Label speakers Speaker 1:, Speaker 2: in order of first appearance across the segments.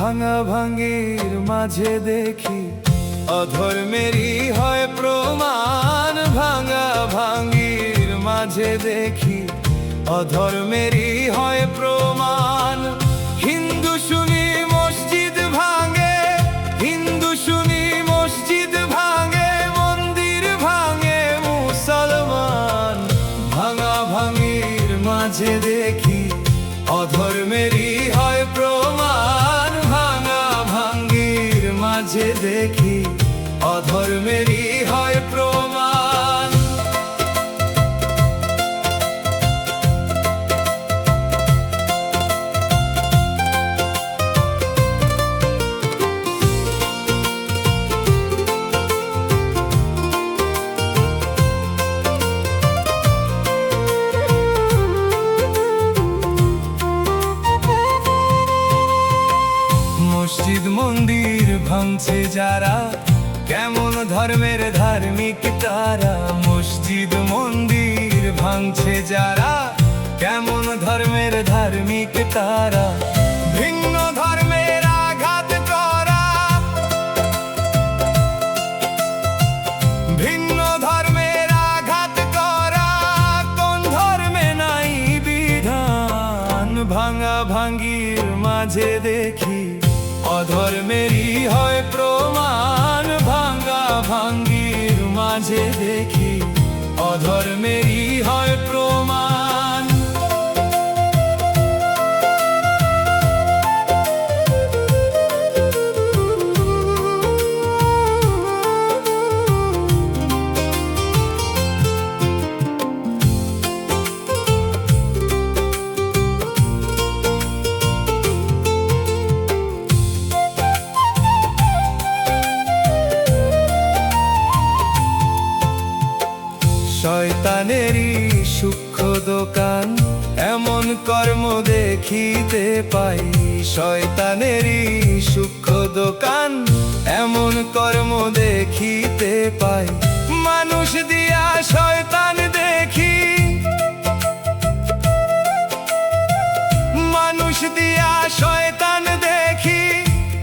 Speaker 1: ভাঙা ভাঙির মাঝে দেখি অধর্মেরই হয় প্রমাণ। ভাঙা ভাঙির মাঝে দেখি অধর্মেরই হয় প্রমাণ। হিন্দু শুনি মসজিদ ভাঙে, হিন্দু শুনি মসজিদ ভাঙে, মন্দির ভাঙে মুসলমান। ভাঙা ভাঙির মাঝে দেখি অধর্মেরই হয় প্রমাণ। ভাঙা ভাঙির মাঝে দেখি অধর্মেরই হয় প্রমাণ। মসজিদ মন্দির ভাঙছে যারা, কেমন ধর্মের ধার্মিক তারা। মসজিদ মন্দির ভাঙছে যারা, কেমন ধর্মের ধার্মিক তারা। ভিন্ন ধর্মের আঘাত করা, ভিন্ন ধর্মের আঘাত করা, কোন ধর্মে নাই বিধান। ভাঙা ভাঙির মাঝে দেখি অধর্মেরই হয় প্রমাণ। ভাঙা ভাঙির মাঝে দেখি অধর্মেরই হয় প্রমাণ। শয়তানেরই সূক্ষ্ম দোকান, এমন কর্ম দেখিতে পাই। শয়তানেরই সূক্ষ্ম দোকান, এমন কর্ম দেখিতে পাই। মানুষ দিয়া শয়তান দেখি, মানুষ দিয়া শয়তান দেখি,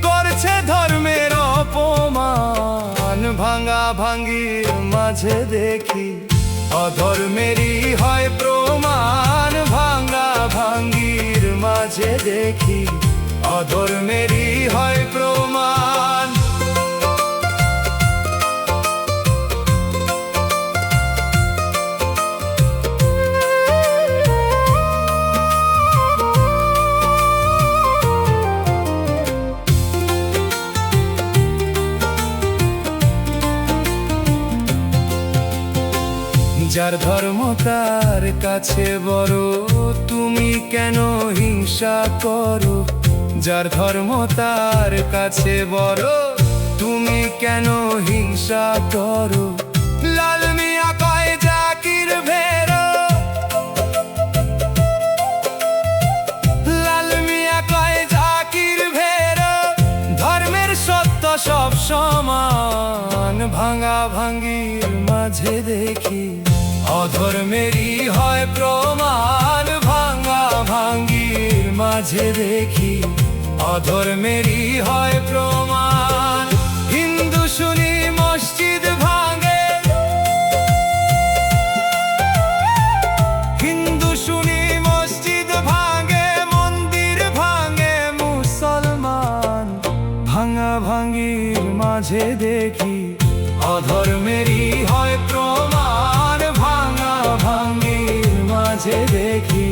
Speaker 1: করছে ধর্মের অপমান। ভাঙা ভাঙির মাঝে দেখি অধর্মেরই হয় প্রমাণ। ভাঙা ভাঙির মাঝে দেখি অধর্মেরই হয় প্রমাণ। যার ধর্ম তার কাছে বড়, তুমি কেন হিংসা করো। যার ধর্ম তার কাছে বড়, তুমি কেন হিংসা করো। লাল মিয়া কয় জাকির ভেরো, লাল মিয়া কয় জাকির ভেরো, ধর্মের সত্য সব সমান। ভাঙা ভাঙির মাঝে দেখি অধর্মেরই হয় প্রমাণ। ভাঙা ভাঙির মাঝে দেখি অধর্মেরই হয় প্রমাণ। হিন্দু শুনি মসজিদ ভাঙে, হিন্দু শুনি মসজিদ ভাঙে, মন্দির ভাঙে মুসলমান। ভাঙা ভাঙির মাঝে দেখি অধর্মেরই হয় প্রমাণ। ভাঙা ভাঙির মাঝে দেখি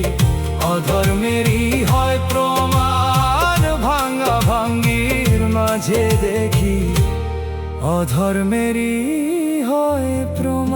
Speaker 1: অধর্মেরই হয় প্রমাণ। ভাঙা ভাঙির মাঝে দেখি অধর্মেরই হয় প্রমাণ।